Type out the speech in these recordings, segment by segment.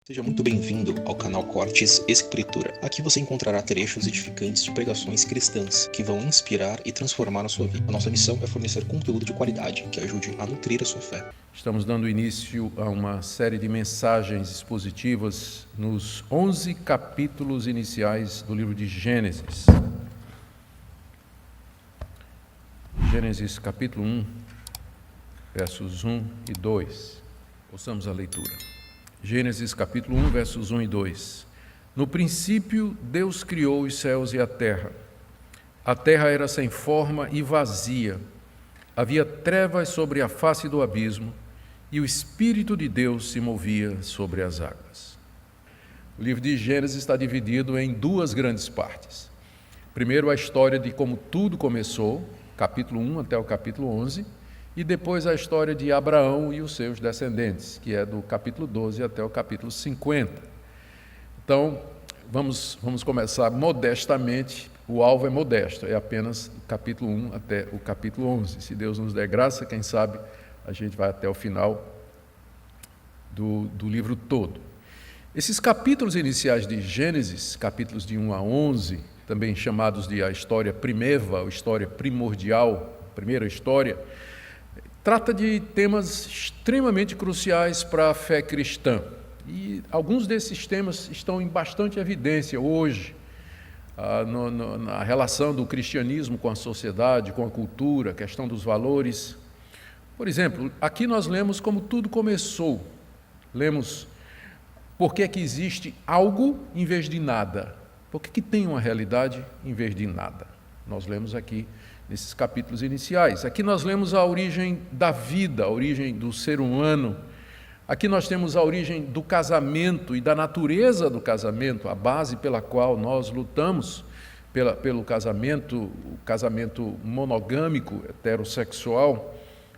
Seja muito bem-vindo ao canal Cortes Escritura. Aqui você encontrará trechos edificantes de pregações cristãs que vão inspirar e transformar a sua vida. A nossa missão é fornecer conteúdo de qualidade que ajude a nutrir a sua fé. Estamos dando início a uma série de mensagens expositivas nos 11 capítulos iniciais do livro de Gênesis. Gênesis capítulo 1, versos 1 e 2. Ouçamos a leitura. Gênesis capítulo 1, versos 1 e 2. No princípio, Deus criou os céus e a terra. A terra era sem forma e vazia. Havia trevas sobre a face do abismo, e o Espírito de Deus se movia sobre as águas. O livro de Gênesis está dividido em duas grandes partes. Primeiro, a história de como tudo começou, capítulo 1 até o capítulo 11, e depois a história de Abraão e os seus descendentes, que é do capítulo 12 até o capítulo 50. Então, vamos começar modestamente. O alvo é modesto, é apenas o capítulo 1 até o capítulo 11. Se Deus nos der graça, quem sabe a gente vai até o final do livro todo. Esses capítulos iniciais de Gênesis, capítulos de 1 a 11, também chamados de a história primeva, ou história primordial, primeira história, trata de temas extremamente cruciais para a fé cristã. E alguns desses temas estão em bastante evidência hoje, na relação do cristianismo com a sociedade, com a cultura, a questão dos valores. Por exemplo, aqui nós lemos como tudo começou. Lemos por que existe algo em vez de nada. Por que tem uma realidade em vez de nada? Nós lemos aqui nesses capítulos iniciais. Aqui nós lemos a origem da vida, a origem do ser humano. Aqui nós temos a origem do casamento e da natureza do casamento, a base pela qual nós lutamos pelo casamento, o casamento monogâmico, heterossexual.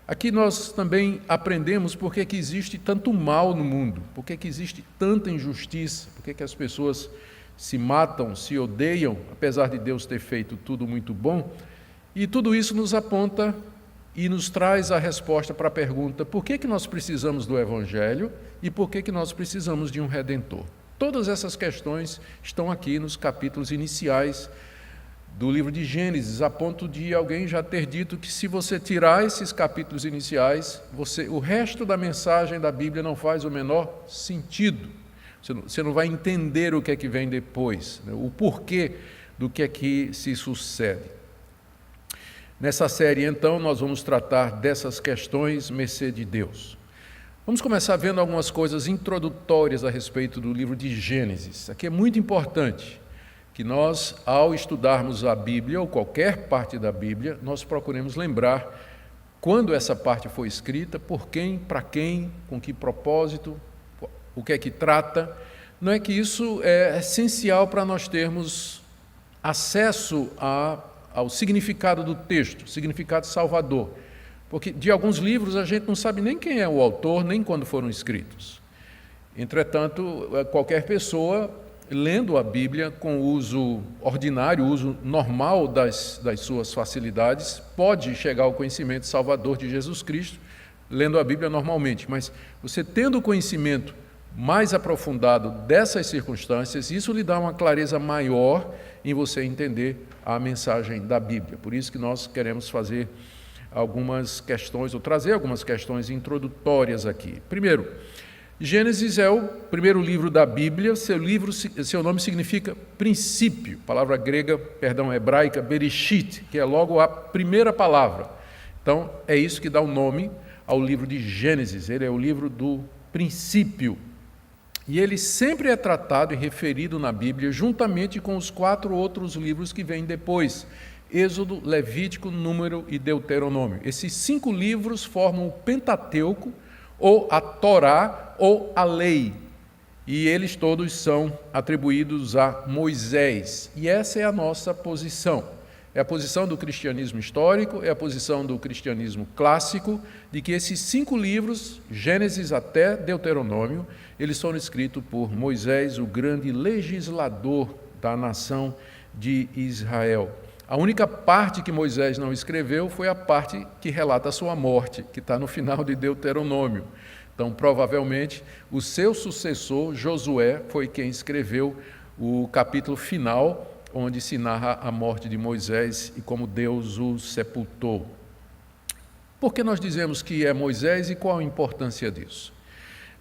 Aqui nós também aprendemos por que existe tanto mal no mundo, por que existe tanta injustiça, por que as pessoas se matam, se odeiam, apesar de Deus ter feito tudo muito bom. E tudo isso nos aponta e nos traz a resposta para a pergunta: por que nós precisamos do Evangelho e por que nós precisamos de um Redentor? Todas essas questões estão aqui nos capítulos iniciais do livro de Gênesis, a ponto de alguém já ter dito que se você tirar esses capítulos iniciais, o resto da mensagem da Bíblia não faz o menor sentido. Você não vai entender o que é que vem depois, né? O porquê do que é que se sucede. Nessa série, então, nós vamos tratar dessas questões, mercê de Deus. Vamos começar vendo algumas coisas introdutórias a respeito do livro de Gênesis. Aqui é muito importante que nós, ao estudarmos a Bíblia, ou qualquer parte da Bíblia, nós procuremos lembrar quando essa parte foi escrita, por quem, para quem, com que propósito, o que é que trata. Não é que isso é essencial para nós termos acesso ao significado do texto, significado salvador. Porque de alguns livros a gente não sabe nem quem é o autor, nem quando foram escritos. Entretanto, qualquer pessoa, lendo a Bíblia com o uso ordinário, o uso normal das suas facilidades, pode chegar ao conhecimento salvador de Jesus Cristo, lendo a Bíblia normalmente. Mas você tendo o conhecimento mais aprofundado dessas circunstâncias, isso lhe dá uma clareza maior em você entender a mensagem da Bíblia. Por isso que nós queremos fazer algumas questões, ou trazer algumas questões introdutórias aqui. Primeiro, Gênesis é o primeiro livro da Bíblia, seu nome significa princípio, palavra hebraica, bereshit, que é logo a primeira palavra. Então, é isso que dá o nome ao livro de Gênesis, ele é o livro do princípio. E ele sempre é tratado e referido na Bíblia juntamente com os 4 outros livros que vêm depois: Êxodo, Levítico, Número e Deuteronômio. Esses 5 livros formam o Pentateuco, ou a Torá, ou a lei. E eles todos são atribuídos a Moisés. E essa é a nossa posição. É a posição do cristianismo histórico, é a posição do cristianismo clássico, de que esses 5 livros, Gênesis até Deuteronômio, eles foram escritos por Moisés, o grande legislador da nação de Israel. A única parte que Moisés não escreveu foi a parte que relata a sua morte, que está no final de Deuteronômio. Então, provavelmente, o seu sucessor, Josué, foi quem escreveu o capítulo final, onde se narra a morte de Moisés e como Deus o sepultou. Por que nós dizemos que é Moisés e qual a importância disso?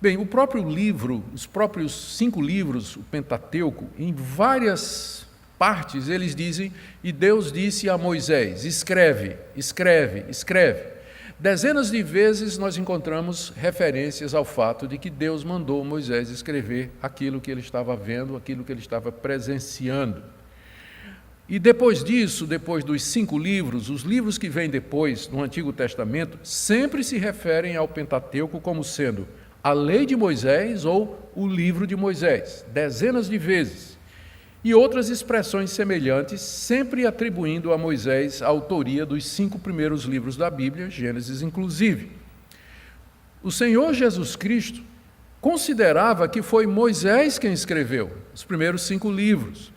Bem, o próprio livro, os próprios 5 livros, o Pentateuco, em várias partes eles dizem, e Deus disse a Moisés, escreve, escreve, escreve. Dezenas de vezes nós encontramos referências ao fato de que Deus mandou Moisés escrever aquilo que ele estava vendo, aquilo que ele estava presenciando. E depois disso, depois dos 5 livros, os livros que vêm depois, no Antigo Testamento, sempre se referem ao Pentateuco como sendo a lei de Moisés ou o livro de Moisés, dezenas de vezes. E outras expressões semelhantes, sempre atribuindo a Moisés a autoria dos 5 primeiros livros da Bíblia, Gênesis inclusive. O Senhor Jesus Cristo considerava que foi Moisés quem escreveu os primeiros 5 livros.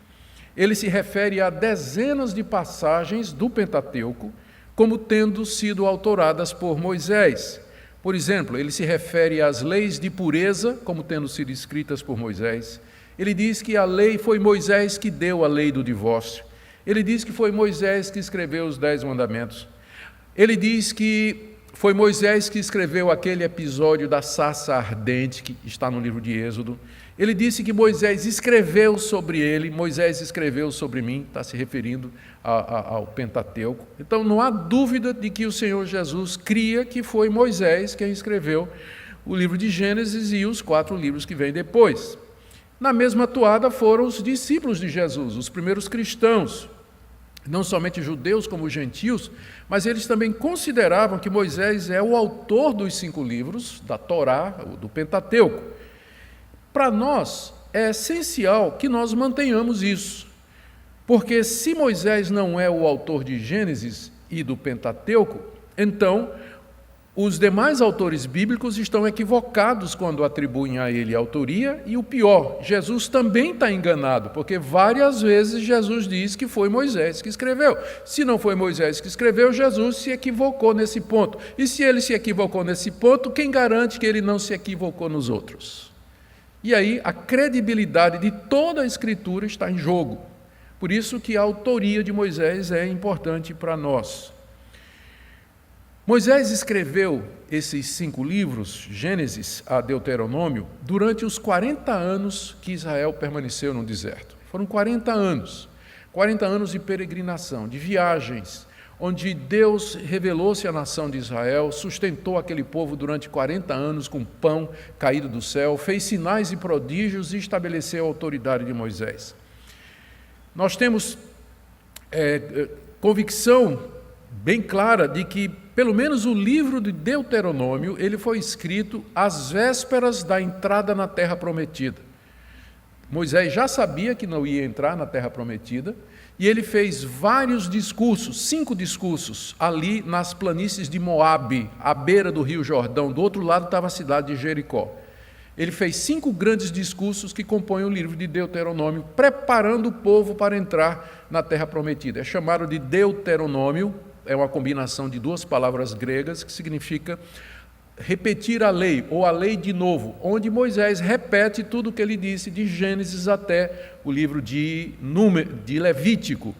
Ele se refere a dezenas de passagens do Pentateuco como tendo sido autoradas por Moisés. Por exemplo, ele se refere às leis de pureza como tendo sido escritas por Moisés. Ele diz que a lei foi Moisés que deu a lei do divórcio. Ele diz que foi Moisés que escreveu os 10 mandamentos. Ele diz que foi Moisés que escreveu aquele episódio da sarça ardente que está no livro de Êxodo. Ele disse que Moisés escreveu sobre ele, Moisés escreveu sobre mim, está se referindo ao Pentateuco. Então não há dúvida de que o Senhor Jesus cria que foi Moisés quem escreveu o livro de Gênesis e os 4 livros que vêm depois. Na mesma toada foram os discípulos de Jesus, os primeiros cristãos, não somente judeus como gentios, mas eles também consideravam que Moisés é o autor dos 5 livros da Torá, do Pentateuco. Para nós, é essencial que nós mantenhamos isso, porque se Moisés não é o autor de Gênesis e do Pentateuco, então os demais autores bíblicos estão equivocados quando atribuem a ele a autoria, e o pior, Jesus também está enganado, porque várias vezes Jesus diz que foi Moisés que escreveu. Se não foi Moisés que escreveu, Jesus se equivocou nesse ponto. E se ele se equivocou nesse ponto, quem garante que ele não se equivocou nos outros? E aí a credibilidade de toda a Escritura está em jogo. Por isso que a autoria de Moisés é importante para nós. Moisés escreveu esses 5 livros, Gênesis a Deuteronômio, durante os 40 anos que Israel permaneceu no deserto. Foram 40 anos de peregrinação, de viagens, onde Deus revelou-se à nação de Israel, sustentou aquele povo durante 40 anos com pão caído do céu, fez sinais e prodígios e estabeleceu a autoridade de Moisés. Nós temos convicção bem clara de que, pelo menos o livro de Deuteronômio, ele foi escrito às vésperas da entrada na Terra Prometida. Moisés já sabia que não ia entrar na Terra Prometida, e ele fez vários discursos, 5 discursos, ali nas planícies de Moabe, à beira do rio Jordão. Do outro lado estava a cidade de Jericó. Ele fez 5 grandes discursos que compõem o livro de Deuteronômio, preparando o povo para entrar na Terra Prometida. É chamado de Deuteronômio, é uma combinação de 2 palavras gregas que significa repetir a lei, ou a lei de novo, onde Moisés repete tudo o que ele disse de Gênesis até o livro de Levítico.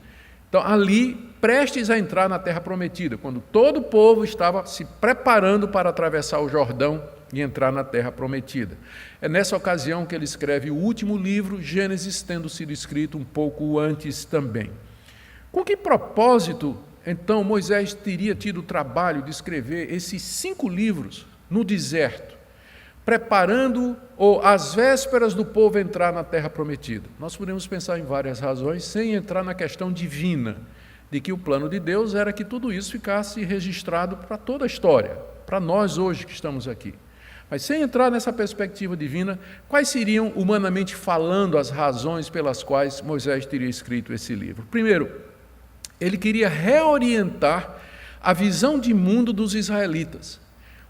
Então, ali, prestes a entrar na Terra Prometida, quando todo o povo estava se preparando para atravessar o Jordão e entrar na Terra Prometida. É nessa ocasião que ele escreve o último livro, Gênesis, tendo sido escrito um pouco antes também. Com que propósito, então, Moisés teria tido o trabalho de escrever esses 5 livros no deserto, preparando ou às vésperas do povo entrar na Terra Prometida? Nós podemos pensar em várias razões, sem entrar na questão divina, de que o plano de Deus era que tudo isso ficasse registrado para toda a história, para nós hoje que estamos aqui. Mas sem entrar nessa perspectiva divina, quais seriam, humanamente falando, as razões pelas quais Moisés teria escrito esse livro? Primeiro, ele queria reorientar a visão de mundo dos israelitas.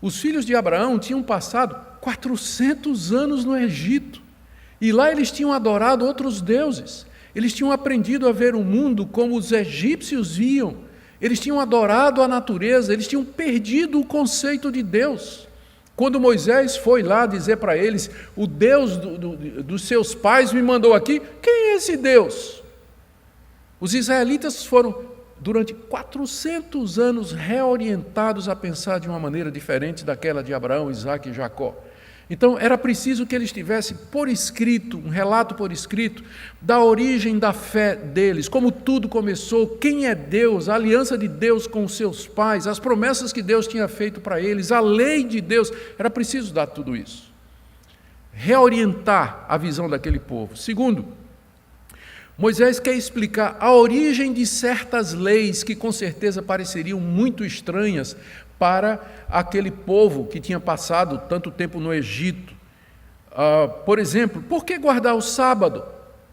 Os filhos de Abraão tinham passado 400 anos no Egito, e lá eles tinham adorado outros deuses. Eles tinham aprendido a ver o mundo como os egípcios viam. Eles tinham adorado a natureza, eles tinham perdido o conceito de Deus. Quando Moisés foi lá dizer para eles, o Deus dos seus pais me mandou aqui, quem é esse Deus? Os israelitas foram, durante 400 anos, reorientados a pensar de uma maneira diferente daquela de Abraão, Isaque e Jacó. Então, era preciso que eles tivessem por escrito, um relato por escrito, da origem da fé deles, como tudo começou, quem é Deus, a aliança de Deus com os seus pais, as promessas que Deus tinha feito para eles, a lei de Deus, era preciso dar tudo isso. Reorientar a visão daquele povo. Segundo, Moisés quer explicar a origem de certas leis que com certeza pareceriam muito estranhas para aquele povo que tinha passado tanto tempo no Egito. Por exemplo, por que guardar o sábado?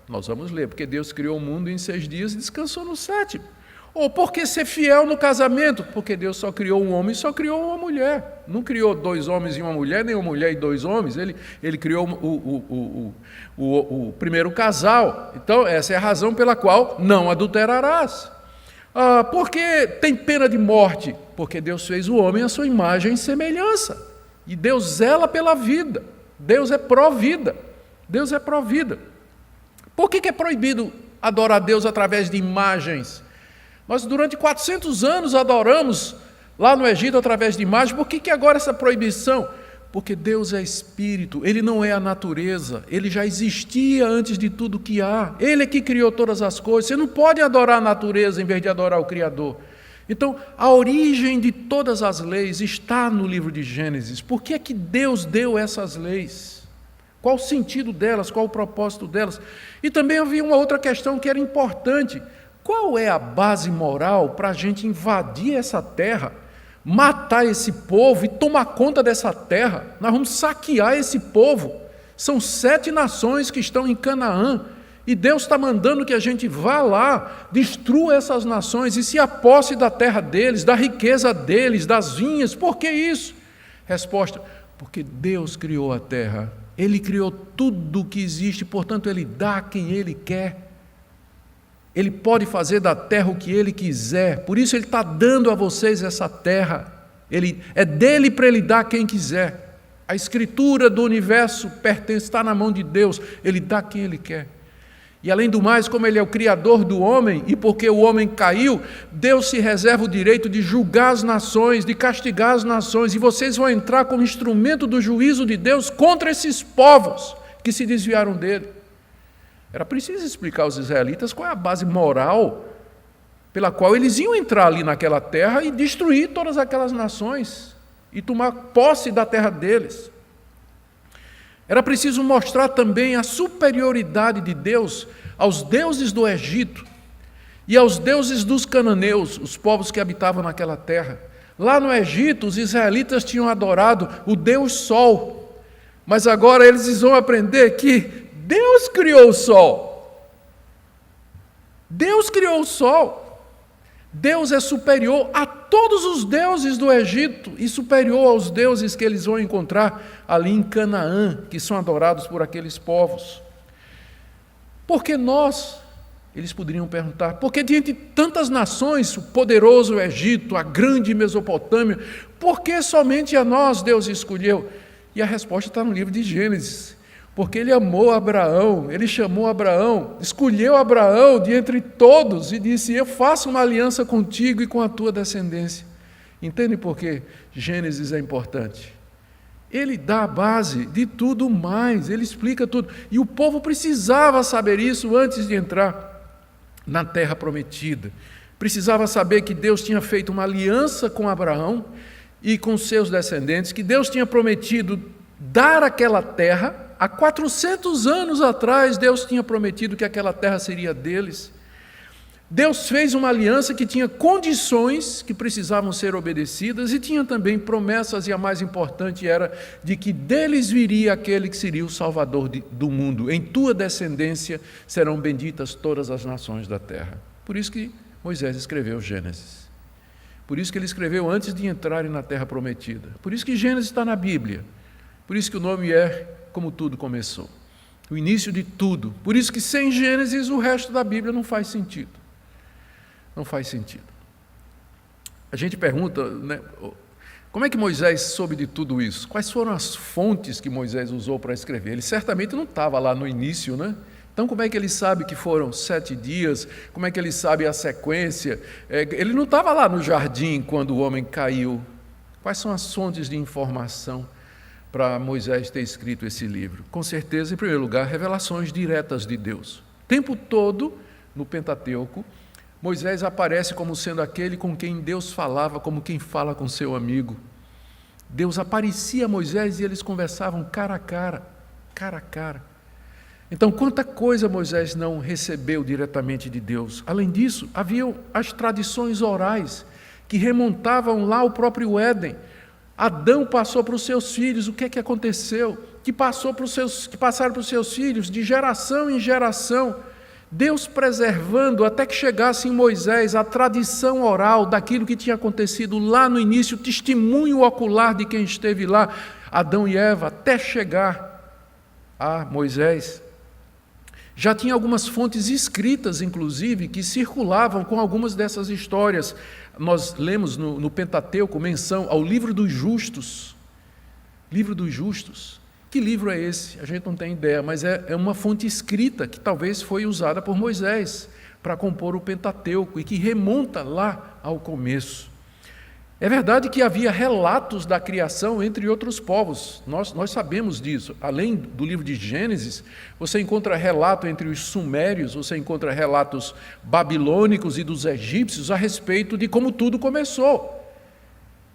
Nós vamos ler, porque Deus criou o mundo em 6 dias e descansou no 7º. Ou por que ser fiel no casamento? Porque Deus só criou um homem e só criou uma mulher. Não criou 2 homens e uma mulher, nem uma mulher e 2 homens. Ele criou o primeiro casal. Então, essa é a razão pela qual não adulterarás. Por que tem pena de morte? Porque Deus fez o homem à sua imagem e semelhança. E Deus zela pela vida. Deus é pró-vida. Deus é pró-vida. Por que é proibido adorar a Deus através de imagens? Nós, durante 400 anos, adoramos lá no Egito através de imagens. Por que agora essa proibição? Porque Deus é espírito, Ele não é a natureza, Ele já existia antes de tudo que há, Ele é que criou todas as coisas. Você não pode adorar a natureza em vez de adorar o Criador. Então, a origem de todas as leis está no livro de Gênesis. Por que é que Deus deu essas leis? Qual o sentido delas? Qual o propósito delas? E também havia uma outra questão que era importante. Qual é a base moral para a gente invadir essa terra, matar esse povo e tomar conta dessa terra? Nós vamos saquear esse povo. São 7 nações que estão em Canaã. E Deus está mandando que a gente vá lá, destrua essas nações e se aposse da terra deles, da riqueza deles, das vinhas. Por que isso? Resposta: porque Deus criou a terra. Ele criou tudo o que existe, portanto, Ele dá a quem Ele quer. Ele pode fazer da terra o que Ele quiser. Por isso Ele está dando a vocês essa terra. É dele para Ele dar a quem quiser. A escritura do universo está na mão de Deus. Ele dá a quem Ele quer. E além do mais, como Ele é o Criador do homem, e porque o homem caiu, Deus se reserva o direito de julgar as nações, de castigar as nações, e vocês vão entrar como instrumento do juízo de Deus contra esses povos que se desviaram dele. Era preciso explicar aos israelitas qual é a base moral pela qual eles iam entrar ali naquela terra e destruir todas aquelas nações e tomar posse da terra deles. Era preciso mostrar também a superioridade de Deus aos deuses do Egito e aos deuses dos cananeus, os povos que habitavam naquela terra. Lá no Egito, os israelitas tinham adorado o Deus Sol, mas agora eles vão aprender que Deus criou o sol. Deus criou o sol. Deus é superior a todos os deuses do Egito e superior aos deuses que eles vão encontrar ali em Canaã, que são adorados por aqueles povos. Por que nós? Eles poderiam perguntar. Porque diante de tantas nações, o poderoso Egito, a grande Mesopotâmia, por que somente a nós Deus escolheu? E a resposta está no livro de Gênesis. Porque Ele amou Abraão, Ele chamou Abraão, escolheu Abraão de entre todos e disse: eu faço uma aliança contigo e com a tua descendência. Entende por que Gênesis é importante? Ele dá a base de tudo mais, Ele explica tudo. E o povo precisava saber isso antes de entrar na terra prometida. Precisava saber que Deus tinha feito uma aliança com Abraão e com seus descendentes, que Deus tinha prometido dar aquela terra. Há 400 anos atrás, Deus tinha prometido que aquela terra seria deles. Deus fez uma aliança que tinha condições que precisavam ser obedecidas e tinha também promessas, e a mais importante era de que deles viria aquele que seria o Salvador do mundo. Em tua descendência serão benditas todas as nações da terra. Por isso que Moisés escreveu Gênesis. Por isso que ele escreveu antes de entrarem na terra prometida. Por isso que Gênesis está na Bíblia. Por isso que o nome é Como Tudo Começou. O início de tudo. Por isso que sem Gênesis o resto da Bíblia não faz sentido. Não faz sentido. A gente pergunta, né, Como é que Moisés soube de tudo isso? Quais foram as fontes que Moisés usou para escrever? Ele certamente não estava lá no início, né? Então, como é que ele sabe que foram 7 dias? Como é que ele sabe a sequência? Ele não estava lá no jardim quando o homem caiu. Quais são as fontes de informação para Moisés ter escrito esse livro? Com certeza, em primeiro lugar, revelações diretas de Deus. O tempo todo, no Pentateuco, Moisés aparece como sendo aquele com quem Deus falava, como quem fala com seu amigo. Deus aparecia a Moisés e eles conversavam cara a cara, cara a cara. Então, quanta coisa Moisés não recebeu diretamente de Deus. Além disso, haviam as tradições orais que remontavam lá ao próprio Éden. Adão passou para os seus filhos, o que é que aconteceu? Que passaram para os seus filhos de geração em geração. Deus preservando até que chegasse em Moisés a tradição oral daquilo que tinha acontecido lá no início, o testemunho ocular de quem esteve lá, Adão e Eva, até chegar a Moisés. Já tinha algumas fontes escritas, inclusive, que circulavam com algumas dessas histórias. Nós lemos no Pentateuco menção ao livro dos justos. Livro dos justos. Que livro é esse? A gente não tem ideia, mas é uma fonte escrita que talvez foi usada por Moisés para compor o Pentateuco e que remonta lá ao começo. É verdade que havia relatos da criação entre outros povos, nós sabemos disso. Além do livro de Gênesis, você encontra relato entre os sumérios, você encontra relatos babilônicos e dos egípcios a respeito de como tudo começou,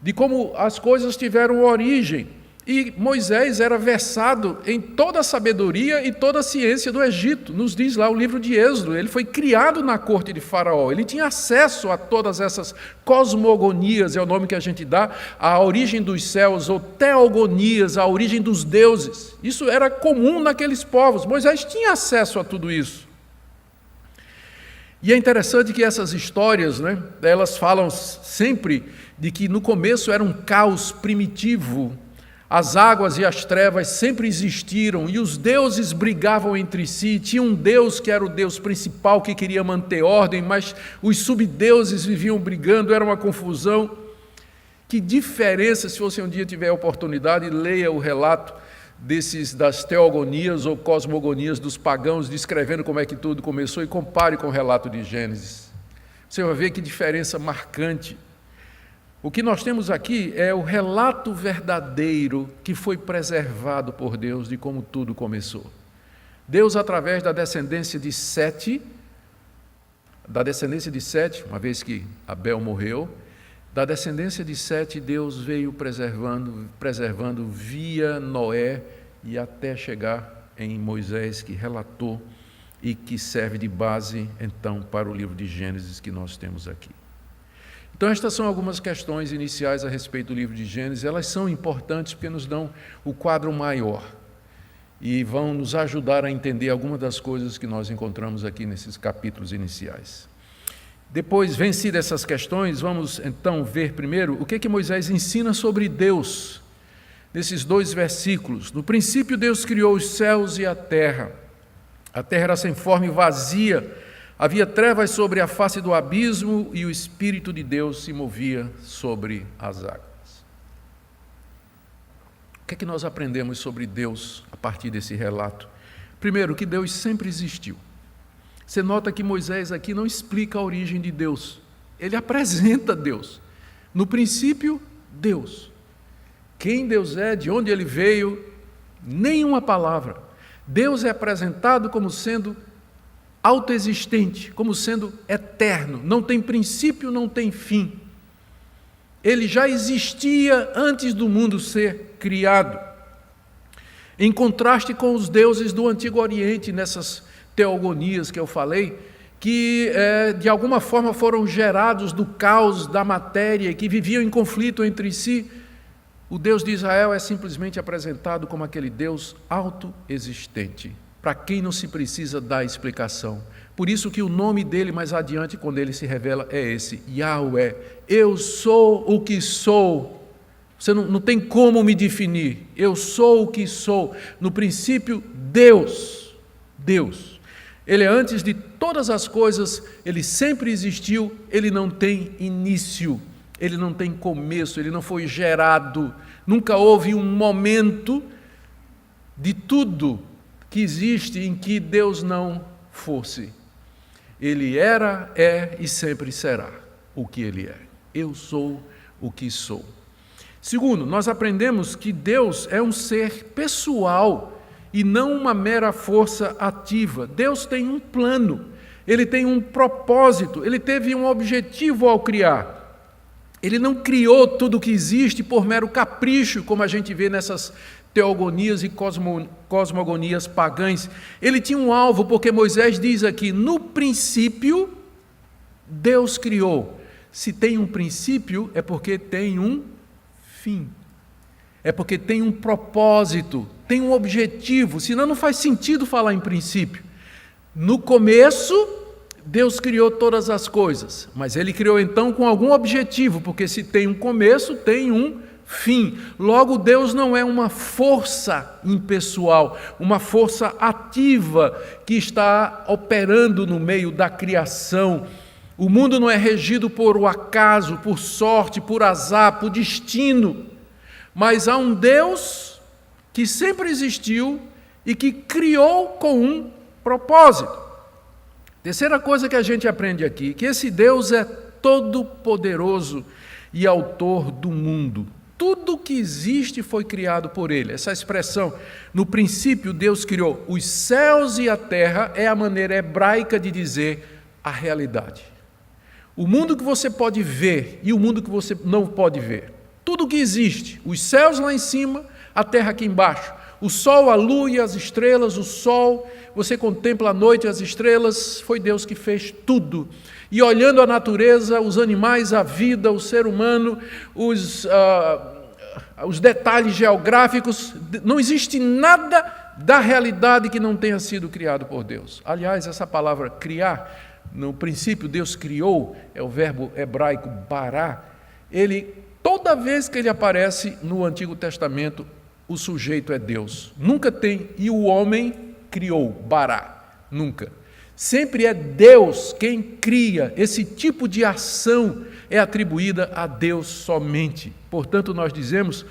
de como as coisas tiveram origem. E Moisés era versado em toda a sabedoria e toda a ciência do Egito, nos diz lá o livro de Êxodo. Ele foi criado na corte de Faraó, ele tinha acesso a todas essas cosmogonias, é o nome que a gente dá, a origem dos céus, ou teogonias, a origem dos deuses. Isso era comum naqueles povos, Moisés tinha acesso a tudo isso. E é interessante que essas histórias, elas falam sempre de que no começo era um caos primitivo. As águas e as trevas sempre existiram e os deuses brigavam entre si. Tinha um Deus que era o Deus principal que queria manter ordem, mas os subdeuses viviam brigando, era uma confusão. Que diferença, se você um dia tiver a oportunidade, leia o relato das teogonias ou cosmogonias dos pagãos, descrevendo como é que tudo começou e compare com o relato de Gênesis. Você vai ver que diferença marcante. O que nós temos aqui é o relato verdadeiro que foi preservado por Deus de como tudo começou. Deus, através da descendência de Sete, uma vez que Abel morreu, da descendência de Sete, Deus veio preservando via Noé e até chegar em Moisés, que relatou e que serve de base, então, para o livro de Gênesis que nós temos aqui. Então, estas são algumas questões iniciais a respeito do livro de Gênesis. Elas são importantes porque nos dão o quadro maior e vão nos ajudar a entender algumas das coisas que nós encontramos aqui nesses capítulos iniciais. Depois, vencidas essas questões, vamos então ver primeiro o que Moisés ensina sobre Deus nesses 2 versículos. No princípio, Deus criou os céus e a terra. A terra era sem forma e vazia. Havia trevas sobre a face do abismo e o Espírito de Deus se movia sobre as águas. O que nós aprendemos sobre Deus a partir desse relato? Primeiro, que Deus sempre existiu. Você nota que Moisés aqui não explica a origem de Deus. Ele apresenta Deus. No princípio, Deus. Quem Deus é, de onde Ele veio, nenhuma palavra. Deus é apresentado como sendo autoexistente, como sendo eterno, não tem princípio, não tem fim. Ele já existia antes do mundo ser criado. Em contraste com os deuses do Antigo Oriente, nessas teogonias que eu falei, que de alguma forma foram gerados do caos da matéria, que viviam em conflito entre si, o Deus de Israel é simplesmente apresentado como aquele Deus autoexistente, para quem não se precisa dar explicação. Por isso que o nome dele mais adiante, quando ele se revela, é esse, Yahweh. Eu sou o que sou. Você não tem como me definir. Eu sou o que sou. No princípio, Deus. Deus. Ele é antes de todas as coisas, ele sempre existiu, ele não tem início. Ele não tem começo, ele não foi gerado. Nunca houve um momento de tudo que existe em que Deus não fosse. Ele era, é e sempre será o que ele é. Eu sou o que sou. Segundo, nós aprendemos que Deus é um ser pessoal e não uma mera força ativa. Deus tem um plano, ele tem um propósito, ele teve um objetivo ao criar. Ele não criou tudo o que existe por mero capricho, como a gente vê nessas teogonias e cosmogonias pagãs. Ele tinha um alvo, porque Moisés diz aqui, no princípio, Deus criou. Se tem um princípio, é porque tem um fim. É porque tem um propósito, tem um objetivo, senão não faz sentido falar em princípio. No começo, Deus criou todas as coisas, mas ele criou então com algum objetivo, porque se tem um começo, tem um fim. Logo, Deus não é uma força impessoal, uma força ativa que está operando no meio da criação. O mundo não é regido por o acaso, por sorte, por azar, por destino, mas há um Deus que sempre existiu e que criou com um propósito. Terceira coisa que a gente aprende aqui, que esse Deus é todo-poderoso e autor do mundo. Tudo que existe foi criado por ele. Essa expressão, no princípio Deus criou os céus e a terra, é a maneira hebraica de dizer a realidade. O mundo que você pode ver e o mundo que você não pode ver. Tudo que existe, os céus lá em cima, a terra aqui embaixo. O sol, a lua e as estrelas, o sol, você contempla a noite e as estrelas, foi Deus que fez tudo. E olhando a natureza, os animais, a vida, o ser humano, os detalhes geográficos, não existe nada da realidade que não tenha sido criado por Deus. Aliás, essa palavra criar, no princípio Deus criou, é o verbo hebraico bará, toda vez que ele aparece no Antigo Testamento, o sujeito é Deus. Nunca tem, e o homem criou, bará, nunca. Sempre é Deus quem cria, esse tipo de ação é atribuída a Deus somente. Portanto, nós dizemos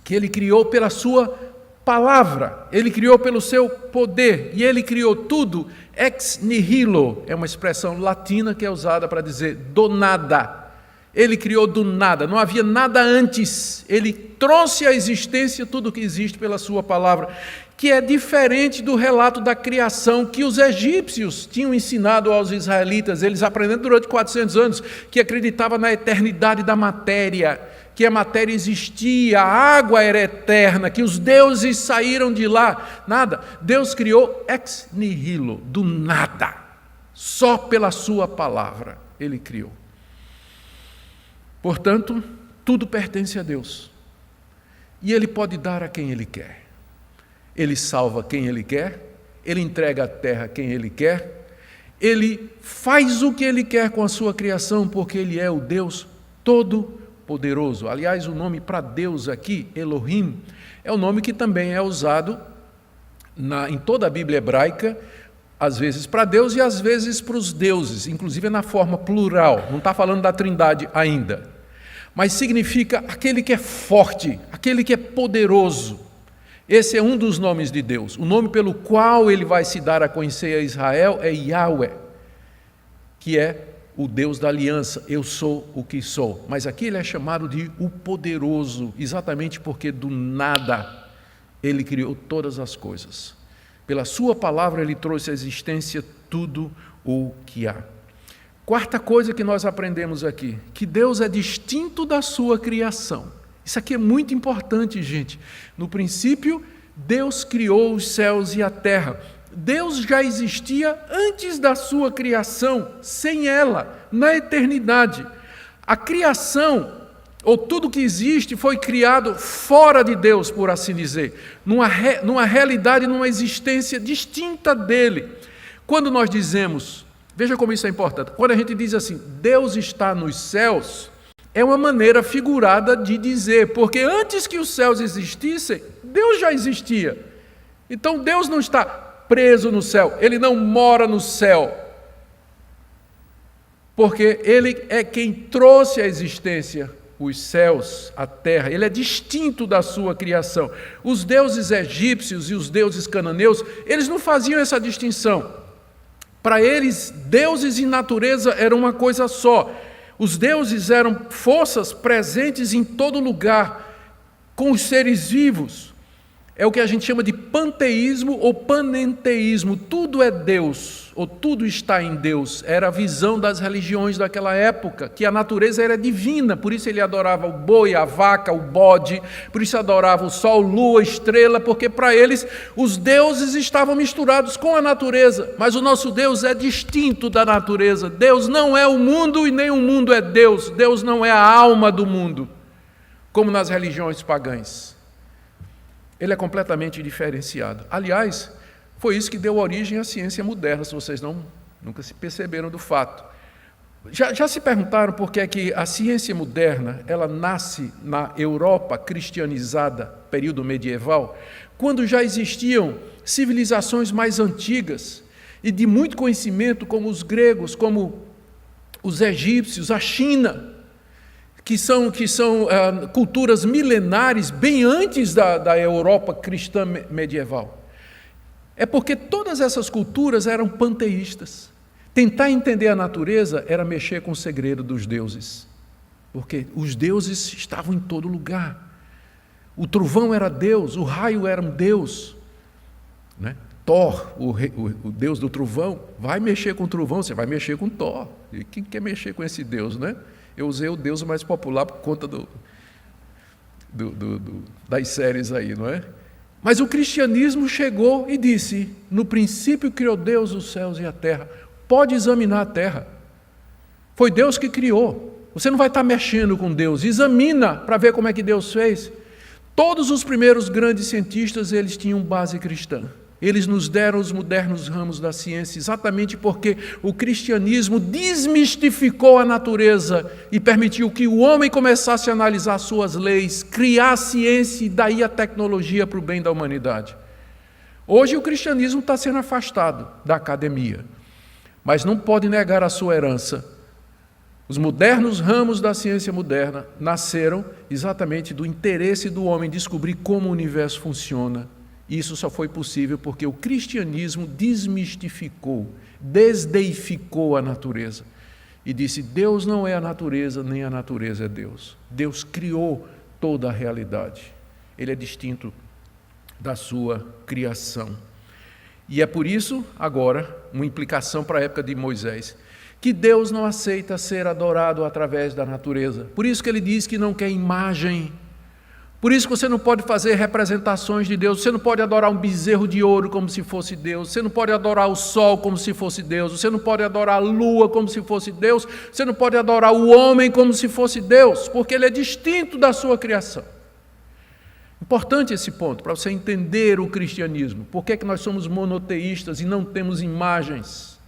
que ele criou pela sua palavra, ele criou pelo seu poder, e ele criou tudo ex nihilo, é uma expressão latina que é usada para dizer do nada. Ele criou do nada, não havia nada antes, ele trouxe à existência tudo o que existe pela sua palavra, que é diferente do relato da criação que os egípcios tinham ensinado aos israelitas, eles aprenderam durante 400 anos, que acreditava na eternidade da matéria, que a matéria existia, a água era eterna, que os deuses saíram de lá, nada, Deus criou ex nihilo, do nada, só pela sua palavra ele criou. Portanto, tudo pertence a Deus. E ele pode dar a quem ele quer. Ele salva quem ele quer, ele entrega a terra a quem ele quer, ele faz o que ele quer com a sua criação, porque ele é o Deus todo-poderoso. Aliás, o nome para Deus aqui, Elohim, é o nome que também é usado em toda a Bíblia hebraica, às vezes para Deus e às vezes para os deuses, inclusive na forma plural, não está falando da Trindade ainda, mas significa aquele que é forte, aquele que é poderoso. Esse é um dos nomes de Deus. O nome pelo qual ele vai se dar a conhecer a Israel é Yahweh, que é o Deus da aliança, eu sou o que sou. Mas aqui ele é chamado de o poderoso, exatamente porque do nada ele criou todas as coisas. Pela sua palavra ele trouxe à existência tudo o que há. Quarta coisa que nós aprendemos aqui, que Deus é distinto da sua criação. Isso aqui é muito importante, gente. No princípio, Deus criou os céus e a terra. Deus já existia antes da sua criação, sem ela, na eternidade. A criação, ou tudo que existe, foi criado fora de Deus, por assim dizer, numa realidade, numa existência distinta dele. Quando nós dizemos, veja como isso é importante, quando a gente diz assim, Deus está nos céus, é uma maneira figurada de dizer, porque antes que os céus existissem, Deus já existia. Então Deus não está preso no céu, ele não mora no céu. porque ele é quem trouxe à existência os céus, a terra. Ele é distinto da sua criação. Os deuses egípcios e os deuses cananeus, eles não faziam essa distinção. Para eles, deuses e natureza eram uma coisa só. Os deuses eram forças presentes em todo lugar, com os seres vivos. É o que a gente chama de panteísmo ou panenteísmo. Tudo é Deus, ou tudo está em Deus. Era a visão das religiões daquela época, que a natureza era divina, por isso ele adorava o boi, a vaca, o bode, por isso adorava o sol, lua, estrela, porque para eles os deuses estavam misturados com a natureza, mas o nosso Deus é distinto da natureza. Deus não é o mundo e nem o mundo é Deus. Deus não é a alma do mundo, como nas religiões pagãs. Ele é completamente diferenciado. Aliás, foi isso que deu origem à ciência moderna, se vocês nunca se perceberam do fato. Já se perguntaram por que é que a ciência moderna ela nasce na Europa cristianizada, período medieval, quando já existiam civilizações mais antigas e de muito conhecimento, como os gregos, como os egípcios, a China, que são culturas milenares, bem antes da Europa cristã medieval. É porque todas essas culturas eram panteístas. Tentar entender a natureza era mexer com o segredo dos deuses, porque os deuses estavam em todo lugar. O trovão era Deus, o raio era um Deus, né? Thor, o Deus do trovão, vai mexer com o trovão, você vai mexer com Thor. E quem quer mexer com esse Deus, né? Eu usei o Deus mais popular por conta das séries aí, não é? Mas o cristianismo chegou e disse: no princípio criou Deus os céus e a terra. Pode examinar a terra. Foi Deus que criou. Você não vai estar mexendo com Deus. Examina para ver como é que Deus fez. Todos os primeiros grandes cientistas, eles tinham base cristã. Eles nos deram os modernos ramos da ciência exatamente porque o cristianismo desmistificou a natureza e permitiu que o homem começasse a analisar suas leis, criar a ciência e daí a tecnologia para o bem da humanidade. Hoje o cristianismo está sendo afastado da academia, mas não pode negar a sua herança. Os modernos ramos da ciência moderna nasceram exatamente do interesse do homem descobrir como o universo funciona. Isso só foi possível porque o cristianismo desmistificou, desdeificou a natureza e disse: Deus não é a natureza, nem a natureza é Deus. Deus criou toda a realidade. Ele é distinto da sua criação. E é por isso, agora, uma implicação para a época de Moisés, que Deus não aceita ser adorado através da natureza. Por isso que ele diz que não quer imagem. Por isso que você não pode fazer representações de Deus, você não pode adorar um bezerro de ouro como se fosse Deus, você não pode adorar o sol como se fosse Deus, você não pode adorar a lua como se fosse Deus, você não pode adorar o homem como se fosse Deus, porque ele é distinto da sua criação. Importante esse ponto, para você entender o cristianismo. Por que nós somos monoteístas e não temos imagens?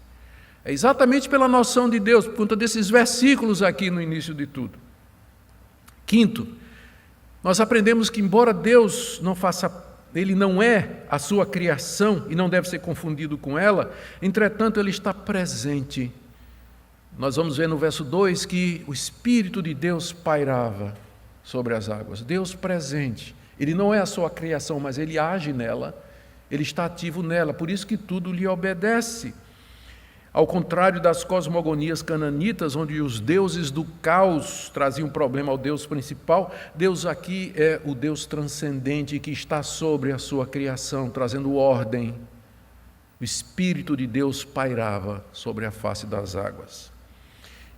É exatamente pela noção de Deus, por conta desses versículos aqui no início de tudo. Quinto, nós aprendemos que, embora Deus ele não é a sua criação e não deve ser confundido com ela, entretanto, ele está presente. Nós vamos ver no verso 2 que o Espírito de Deus pairava sobre as águas. Deus presente. Ele não é a sua criação, mas ele age nela, ele está ativo nela, por isso que tudo lhe obedece. Ao contrário das cosmogonias cananitas, onde os deuses do caos traziam problema ao Deus principal, Deus aqui é o Deus transcendente que está sobre a sua criação, trazendo ordem. O Espírito de Deus pairava sobre a face das águas.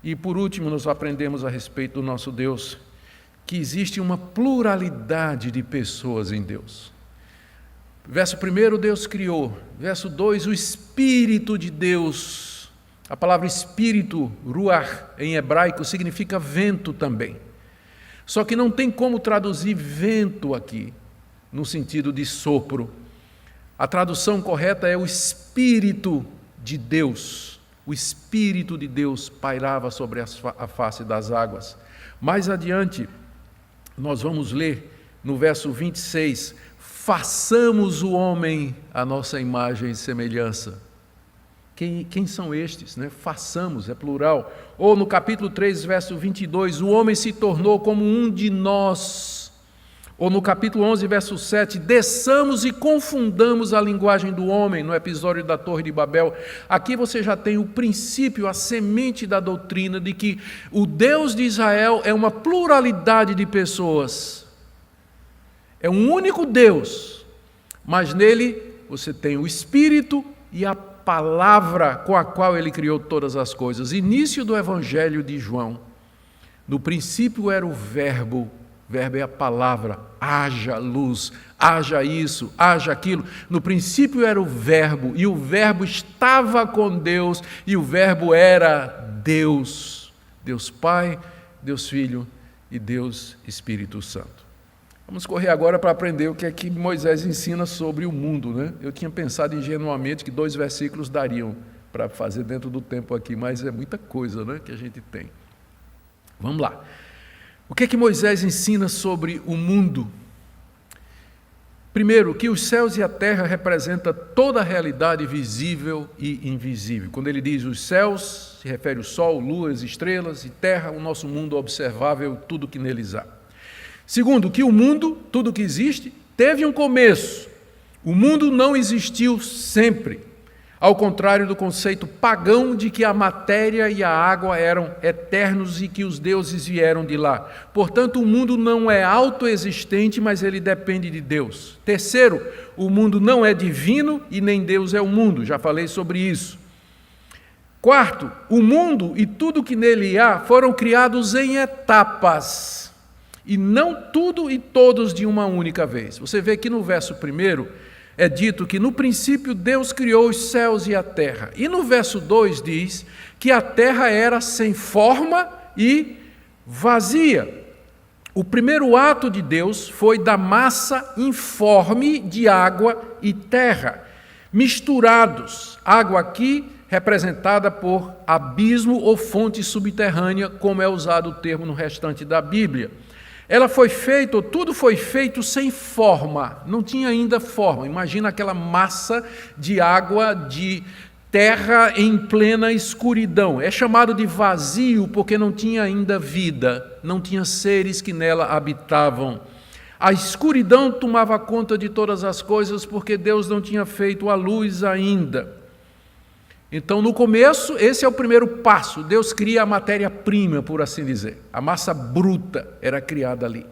E por último, nós aprendemos a respeito do nosso Deus, que existe uma pluralidade de pessoas em Deus. Verso 1, Deus criou. Verso 2, o Espírito de Deus. A palavra Espírito, ruach, em hebraico, significa vento também. Só que não tem como traduzir vento aqui, no sentido de sopro. A tradução correta é o Espírito de Deus. O Espírito de Deus pairava sobre a face das águas. Mais adiante, nós vamos ler no verso 26, façamos o homem à nossa imagem e semelhança. Quem são estes? Né? Façamos, é plural. Ou no capítulo 3, verso 22, o homem se tornou como um de nós. Ou no capítulo 11, verso 7, desçamos e confundamos a linguagem do homem, no episódio da Torre de Babel. Aqui você já tem o princípio, a semente da doutrina de que o Deus de Israel é uma pluralidade de pessoas. É um único Deus, mas nele você tem o Espírito e a palavra com a qual ele criou todas as coisas. Início do Evangelho de João. No princípio era o Verbo é a palavra, haja luz, haja isso, haja aquilo. No princípio era o Verbo, e o Verbo estava com Deus, e o Verbo era Deus. Deus Pai, Deus Filho e Deus Espírito Santo. Vamos correr agora para aprender o que é que Moisés ensina sobre o mundo, né? Eu tinha pensado ingenuamente que 2 versículos dariam para fazer dentro do tempo aqui, mas é muita coisa, né, que a gente tem. Vamos lá. O que é que Moisés ensina sobre o mundo? Primeiro, que os céus e a terra representam toda a realidade visível e invisível. Quando ele diz os céus, se refere ao sol, lua, as estrelas, e terra, o nosso mundo observável, tudo que neles há. Segundo, que o mundo, tudo que existe, teve um começo. O mundo não existiu sempre. Ao contrário do conceito pagão de que a matéria e a água eram eternos e que os deuses vieram de lá. Portanto, o mundo não é autoexistente, mas ele depende de Deus. Terceiro, o mundo não é divino e nem Deus é o mundo. Já falei sobre isso. Quarto, o mundo e tudo que nele há foram criados em etapas, e não tudo e todos de uma única vez. Você vê que no verso 1 é dito que no princípio Deus criou os céus e a terra. E no verso 2 diz que a terra era sem forma e vazia. O primeiro ato de Deus foi da massa informe de água e terra, misturados. Água aqui representada por abismo ou fonte subterrânea, como é usado o termo no restante da Bíblia. Tudo foi feito sem forma, não tinha ainda forma. Imagina aquela massa de água, de terra em plena escuridão. É chamado de vazio porque não tinha ainda vida, não tinha seres que nela habitavam. A escuridão tomava conta de todas as coisas porque Deus não tinha feito a luz ainda. Então, no começo, esse é o primeiro passo. Deus cria a matéria-prima, por assim dizer. A massa bruta era criada ali.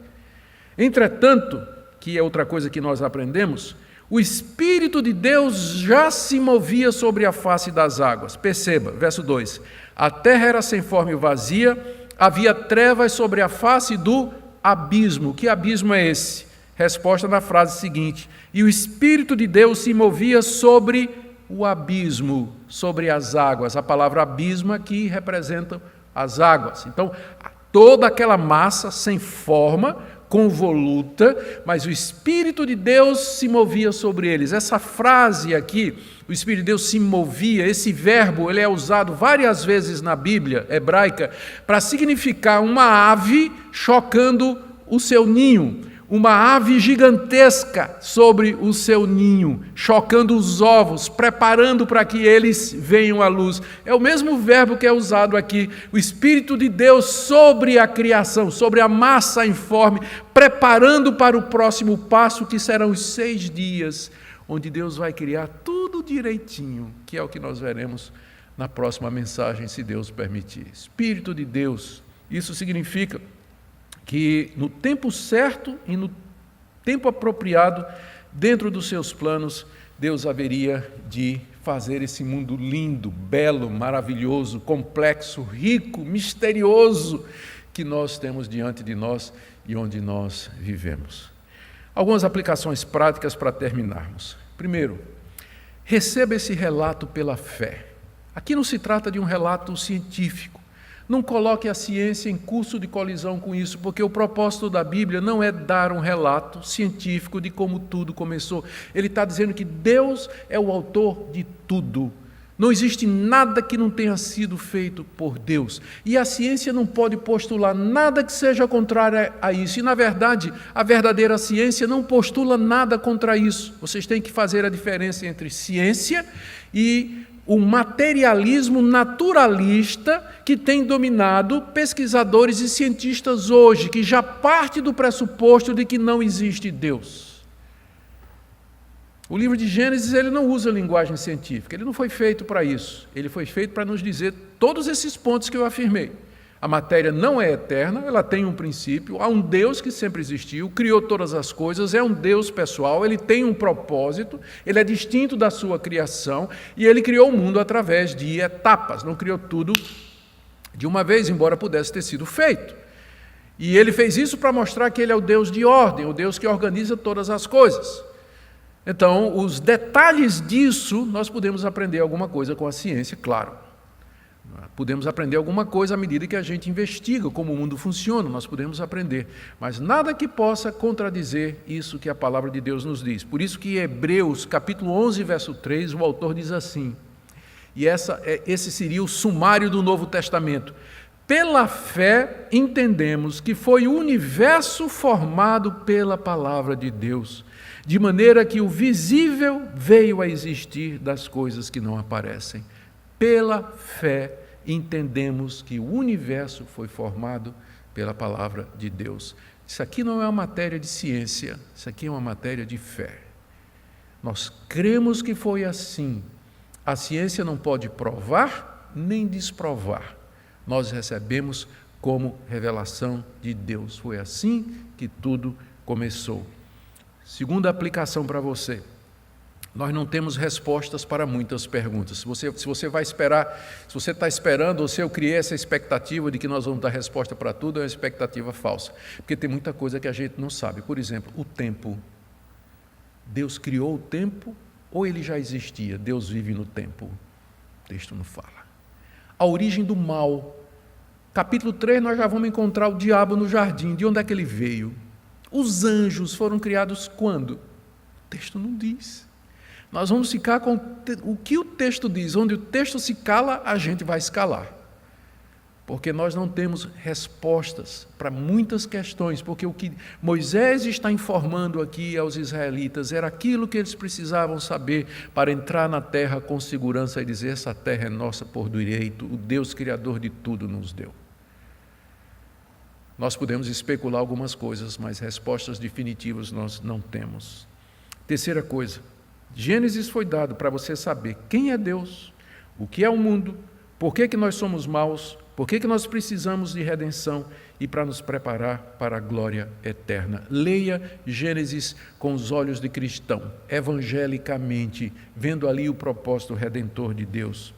Entretanto, que é outra coisa que nós aprendemos, o Espírito de Deus já se movia sobre a face das águas. Perceba, verso 2. A terra era sem forma e vazia, havia trevas sobre a face do abismo. Que abismo é esse? Resposta na frase seguinte. E o Espírito de Deus se movia sobre o abismo, sobre as águas. A palavra abismo aqui representa as águas. Então, toda aquela massa sem forma, convoluta, mas o Espírito de Deus se movia sobre eles. Essa frase aqui, o Espírito de Deus se movia, esse verbo ele é usado várias vezes na Bíblia hebraica para significar uma ave chocando o seu ninho. Uma ave gigantesca sobre o seu ninho, chocando os ovos, preparando para que eles venham à luz. É o mesmo verbo que é usado aqui, o Espírito de Deus sobre a criação, sobre a massa informe, preparando para o próximo passo, que serão os 6 dias, onde Deus vai criar tudo direitinho, que é o que nós veremos na próxima mensagem, se Deus permitir. Espírito de Deus, isso significa que no tempo certo e no tempo apropriado, dentro dos seus planos, Deus haveria de fazer esse mundo lindo, belo, maravilhoso, complexo, rico, misterioso, que nós temos diante de nós e onde nós vivemos. Algumas aplicações práticas para terminarmos. Primeiro, receba esse relato pela fé. Aqui não se trata de um relato científico. Não coloque a ciência em curso de colisão com isso, porque o propósito da Bíblia não é dar um relato científico de como tudo começou. Ele está dizendo que Deus é o autor de tudo. Não existe nada que não tenha sido feito por Deus. E a ciência não pode postular nada que seja contrário a isso. E, na verdade, a verdadeira ciência não postula nada contra isso. Vocês têm que fazer a diferença entre ciência e o materialismo naturalista que tem dominado pesquisadores e cientistas hoje, que já parte do pressuposto de que não existe Deus. O livro de Gênesis ele não usa linguagem científica, ele não foi feito para isso. Ele foi feito para nos dizer todos esses pontos que eu afirmei. A matéria não é eterna, ela tem um princípio, há um Deus que sempre existiu, criou todas as coisas, é um Deus pessoal, ele tem um propósito, ele é distinto da sua criação e ele criou o mundo através de etapas, não criou tudo de uma vez, embora pudesse ter sido feito. E ele fez isso para mostrar que ele é o Deus de ordem, o Deus que organiza todas as coisas. Então, os detalhes disso, nós podemos aprender alguma coisa com a ciência, claro. Podemos aprender alguma coisa à medida que a gente investiga como o mundo funciona, nós podemos aprender. Mas nada que possa contradizer isso que a palavra de Deus nos diz. Por isso que em Hebreus, capítulo 11, verso 3, o autor diz assim, e esse seria o sumário do Novo Testamento. Pela fé, entendemos que foi o universo formado pela palavra de Deus, de maneira que o visível veio a existir das coisas que não aparecem. Pela fé, entendemos que o universo foi formado pela palavra de Deus. Isso aqui não é uma matéria de ciência, isso aqui é uma matéria de fé. Nós cremos que foi assim. A ciência não pode provar nem desprovar. Nós recebemos como revelação de Deus. Foi assim que tudo começou. Segunda aplicação para você. Nós não temos respostas para muitas perguntas. Se você vai esperar, se você está esperando, ou se eu criei essa expectativa de que nós vamos dar resposta para tudo, é uma expectativa falsa. Porque tem muita coisa que a gente não sabe. Por exemplo, o tempo. Deus criou o tempo ou ele já existia? Deus vive no tempo. O texto não fala. A origem do mal. Capítulo 3, nós já vamos encontrar o diabo no jardim. De onde é que ele veio? Os anjos foram criados quando? O texto não diz. Nós vamos ficar com o que o texto diz. Onde o texto se cala, a gente vai escalar. Porque nós não temos respostas para muitas questões. Porque o que Moisés está informando aqui aos israelitas era aquilo que eles precisavam saber para entrar na terra com segurança e dizer: essa terra é nossa por direito, o Deus Criador de tudo nos deu. Nós podemos especular algumas coisas, mas respostas definitivas nós não temos. Terceira coisa, Gênesis foi dado para você saber quem é Deus, o que é o mundo, por que nós somos maus, por que nós precisamos de redenção e para nos preparar para a glória eterna. Leia Gênesis com os olhos de cristão, evangelicamente, vendo ali o propósito redentor de Deus.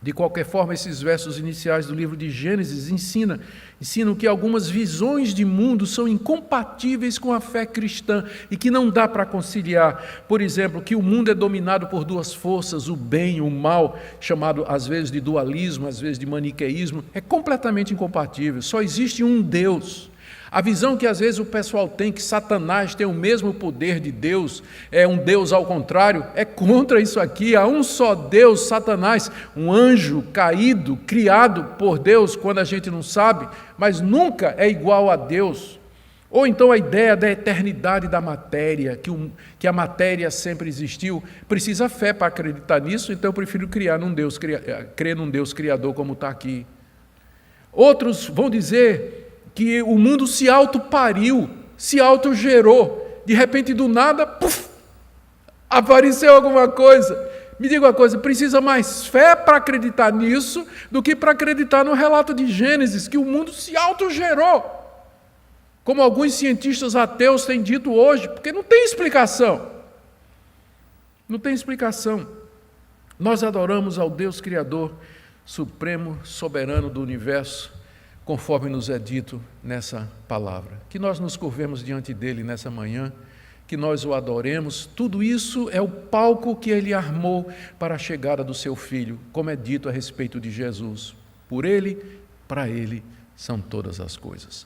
De qualquer forma, esses versos iniciais do livro de Gênesis ensinam que algumas visões de mundo são incompatíveis com a fé cristã e que não dá para conciliar. Por exemplo, que o mundo é dominado por duas forças, o bem e o mal, chamado às vezes de dualismo, às vezes de maniqueísmo, é completamente incompatível. Só existe um Deus. A visão que às vezes o pessoal tem que Satanás tem o mesmo poder de Deus, é um Deus ao contrário, é contra isso aqui. Há um só Deus, Satanás, um anjo caído, criado por Deus quando a gente não sabe, mas nunca é igual a Deus. Ou então a ideia da eternidade da matéria, que a matéria sempre existiu, precisa fé para acreditar nisso, então eu prefiro crer num Deus criador como está aqui. Outros vão dizer que o mundo se autopariu, se autogerou, de repente do nada, puf, apareceu alguma coisa. Me diga uma coisa, precisa mais fé para acreditar nisso do que para acreditar no relato de Gênesis, que o mundo se autogerou, como alguns cientistas ateus têm dito hoje, porque não tem explicação. Não tem explicação. Nós adoramos ao Deus Criador, Supremo, Soberano do Universo, conforme nos é dito nessa palavra. Que nós nos curvemos diante dele nessa manhã, que nós o adoremos. Tudo isso é o palco que ele armou para a chegada do seu Filho, como é dito a respeito de Jesus. Por ele, para ele, são todas as coisas.